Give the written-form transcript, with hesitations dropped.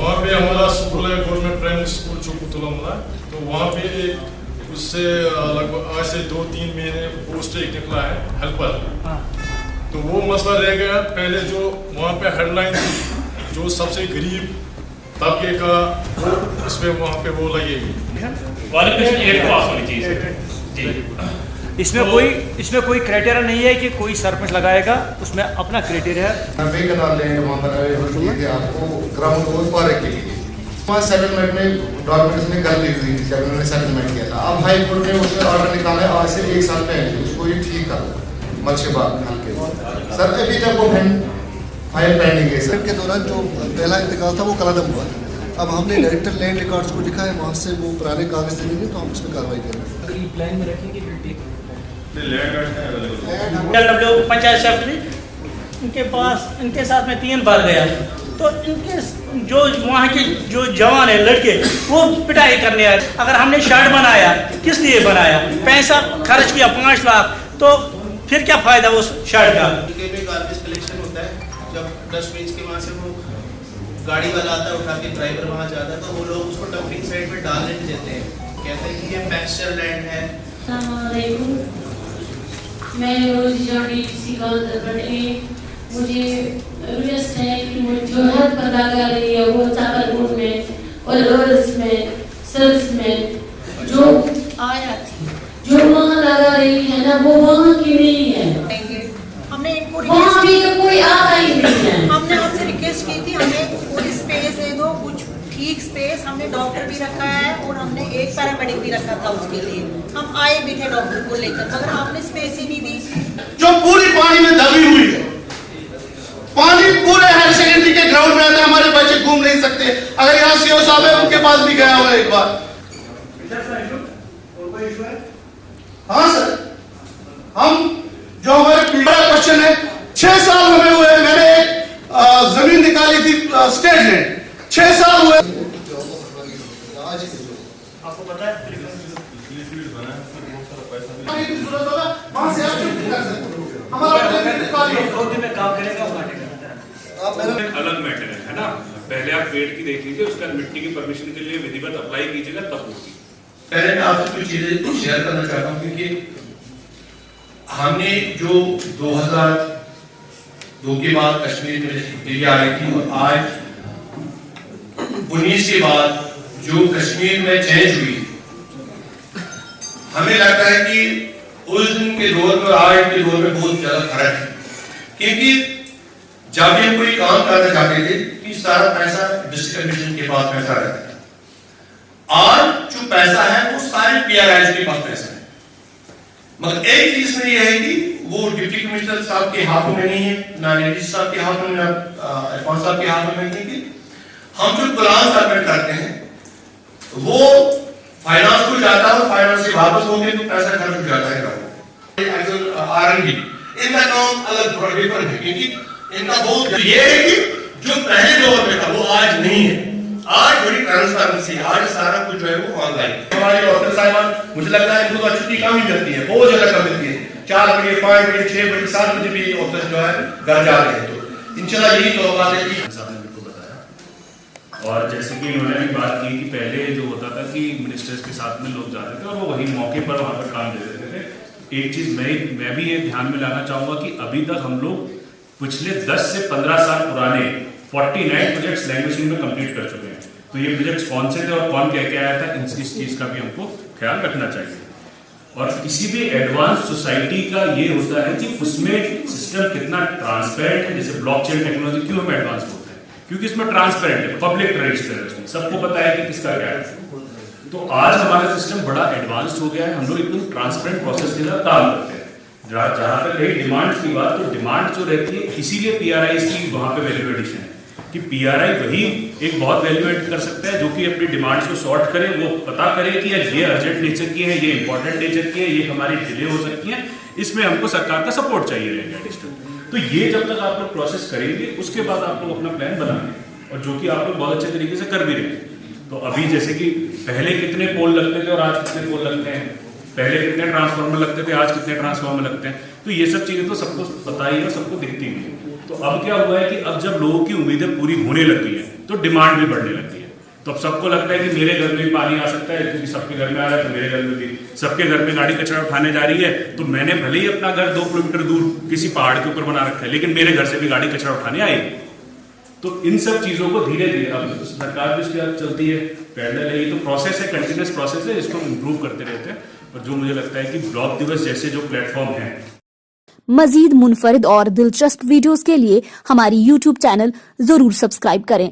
वहाँ पे हमारा स्कूल है गवर्नमेंट प्राइमरी स्कूल चौकुतुलमला, तो वहाँ पे उससे लगभग आज से 2-3 महीने पोस्ट एक निकला है हेल्पर। तो वो मसला रह गया। पहले जो वहाँ पे हेडलाइन थी जो सबसे गरीब तबके का इसमें वहाँ पे वो लगेगी इसमें कोई क्राइटेरिया नहीं है कि कोई सरपंच लगाएगा, उसमें अपना क्राइटेरिया है। आपको ग्राउंड को पार्क के लिए सेटलमेंट में डॉक्यूमेंट्स में गलती हुई थी जब उन्होंने सेटलमेंट किया था। अब हाई कोर्ट ने उसमें ऑर्डर निकाला आज से 1 साल पहले, उसको ये ठीक कर मलशेबाग हल्के सर अभी तक वो फाइल पेंडिंग है। सर के दौरान जो पहला इंतकाल था वो कलादम हुआ था। अब हमने डायरेक्टर लैंड रिकॉर्ड्स को लिखा है, वहाँ से वो पुराने कागज देंगे तो हम उसमें कार्रवाई करेंगे। प्लान में रखेंगे पंचायत सेक्रेटरी इनके पास इनके साथ में 3 बार गया, तो इनके जो वहाँ के जो जवान है लड़के वो पिटाई करने आए। अगर हमने शर्ट बनाया किस लिए बनाया, पैसा खर्च किया 5 लाख, तो फिर क्या फायदा उस शर्ट का। गार्बेज कलेक्शन होता है, जब डस्टबिन के वहाँ से वो गाड़ी वाला आता है उठा के ड्राइवर वहाँ जाता है, तो वो लोग उसको डंपिंग साइड में डालने नहीं देते हैं, कहते हैं कि ये पैस्चर लैंड है। मैं मुझे रिक्वेस्ट है कि मुझे जो है पता कर रही है वो चाकरपुर में और रोड्स में सेल्स में जो आया थी जो वहाँ लगा रही है ना वो वहाँ की नहीं है। हमने इनको वहाँ भी तो कोई आता ही नहीं है। हमने आपसे रिक्वेस्ट की थी हमें कोई स्पेस दे दो, कुछ ठीक स्पेस। हमने डॉक्टर भी रखा है और हमने एक पैरामेडिक भी रखा था उसके लिए। हम आए भी थे डॉक्टर को लेकर, मगर आपने स्पेस ही नहीं दी। जो पूरी पानी में दबी हुई है, पानी पूरे हायर सेकेंडरी के ग्राउंड में आता है, हमारे बच्चे घूम नहीं सकते। अगर यहाँ सीओ साहब है उनके पास भी गया हुआ एक बार। हाँ सर, हम जो हमारे क्वेश्चन है 6 साल हमें हुए, मैंने एक जमीन निकाली थी स्टेट लैंड, 6 साल हुए। आपको पता है अलग मैटर है ना। पहले आप पेड़ की देख लीजिए, उसका मिट्टी की परमिशन के लिए विधिवत अप्लाई कीजिएगा तब होगी। पहले मैं आपसे कुछ चीजें शेयर करना चाहता हूँ, क्योंकि हमने जो 2002 के बाद कश्मीर में तब्दीली आई थी और आज 19 के बाद जो कश्मीर में चेंज हुई, हमें लगता है कि उस दिन के दौर में आज के दौर में बहुत ज्यादा फर्क है। क्योंकि जब भी हम कोई काम करना चाहते थे कि सारा पैसा डिस्ट्रिक्ट कमिश्नर के पास पैसा रहता है, आज जो पैसा है वो सारे पीआरआई के पास पैसा है। मगर एक चीज में यह है कि वो डिप्टी कमिश्नर साहब के हाथों में नहीं है, ना एडीसी साहब के हाथों में, ना इरफान साहब के हाथों में नहीं है। हम जो प्लान सबमिट करते हैं वो फाइनेंस को जाता है और फाइनेंस से वापस होके तो पैसा खर्च हो जाता है। आरएनडी इनका काम अलग डिफरेंट है, क्योंकि इनका बहुत ये है कि जो पहले दौर में था वो आज नहीं है। आज बड़ी ट्रांसपेरेंसी, आज सारा कुछ जो है वो ऑनलाइन। हमारे ऑफिसर साहिबान मुझे लगता है इनको तो छुट्टी कम ही मिलती है, बहुत ज्यादा कम मिलती है। 4 बजे 5 बजे 6 बजे 7 बजे भी ऑफिसर जो है घर जा रहे हैं। तो इंशाल्लाह यही तो बात है कि और जैसे कि इन्होंने भी बात की कि पहले जो होता था कि मिनिस्टर्स के साथ में लोग जाते थे और वो वही मौके पर वहाँ पर काम दे देते थे। एक चीज़ मैं भी ये ध्यान में लाना चाहूँगा कि अभी तक हम लोग पिछले 10 से 15 साल पुराने 49 प्रोजेक्ट्स लैंग्वेज में कंप्लीट कर चुके हैं। तो ये प्रोजेक्ट्स कौन से थे और कौन क्या क्या आया था, इस चीज़ का भी हमको ख्याल रखना चाहिए। और किसी भी एडवांस सोसाइटी का ये होता है कि उसमें सिस्टम कितना ट्रांसपेरेंट है। जैसे ब्लॉकचेन टेक्नोलॉजी क्यों हम एडवांस बोलते हैं, क्योंकि इसमें ट्रांसपेरेंट है, पब्लिक रजिस्टर है, उसमें सबको पता है कि किसका क्या है। तो आज हमारा सिस्टम बड़ा एडवांस्ड हो गया है, हम लोग एकदम ट्रांसपेरेंट प्रोसेस के साथ काम करते हैं। जहाँ तक रही डिमांड्स की बात, तो डिमांड जो रहती है इसीलिए पीआरआई की वहाँ पे वैल्यू एडिशन है कि पीआरआई वही एक बहुत वैल्यू एड कर सकता है जो कि अपनी डिमांड्स को सॉर्ट करे, वो पता करे कि यार ये अर्जेंट नेचर की है, ये इंपॉर्टेंट नेचर की है, ये हमारी डिले हो सकती है, इसमें हमको सरकार का सपोर्ट चाहिए रहेगा डिस्ट्रिक्ट। तो ये जब तक आप लोग प्रोसेस करेंगे उसके बाद आप लोग अपना प्लान बनाएंगे, और जो कि आप लोग बहुत अच्छे तरीके से कर भी रहे हैं। तो अभी जैसे कि पहले कितने पोल लगते थे और आज कितने पोल लगते हैं, पहले कितने ट्रांसफार्मर लगते थे आज कितने ट्रांसफार्मर लगते हैं, तो ये सब चीजें तो सबको पता ही है, सबको दिखती भी है। तो अब क्या हुआ है कि अब जब लोगों की उम्मीदें पूरी होने लग गई है तो डिमांड भी बढ़ने लगती है। तो अब सबको लगता है कि मेरे घर में भी पानी आ सकता है, क्योंकि सबके घर में आ रहा है तो मेरे घर में भी, सबके घर में गाड़ी कचरा उठाने जा रही है तो मैंने भले ही अपना घर 2 किलोमीटर दूर किसी पहाड़ के ऊपर बना रखा है, लेकिन मेरे घर से भी गाड़ी कचरा उठाने आएगी। तो इन सब चीजों को धीरे धीरे अब सरकार भी उसके साथ चलती है, पैरेलल है, ये तो प्रोसेस है, कंटिन्यूस प्रोसेस है, इसको इम्प्रूव करते रहते हैं। और जो मुझे लगता है कि ब्लॉग दिवस जैसे जो प्लेटफॉर्म है, मजीद मुनफरिद और दिलचस्प वीडियोस के लिए हमारी YouTube चैनल जरूर सब्सक्राइब करें।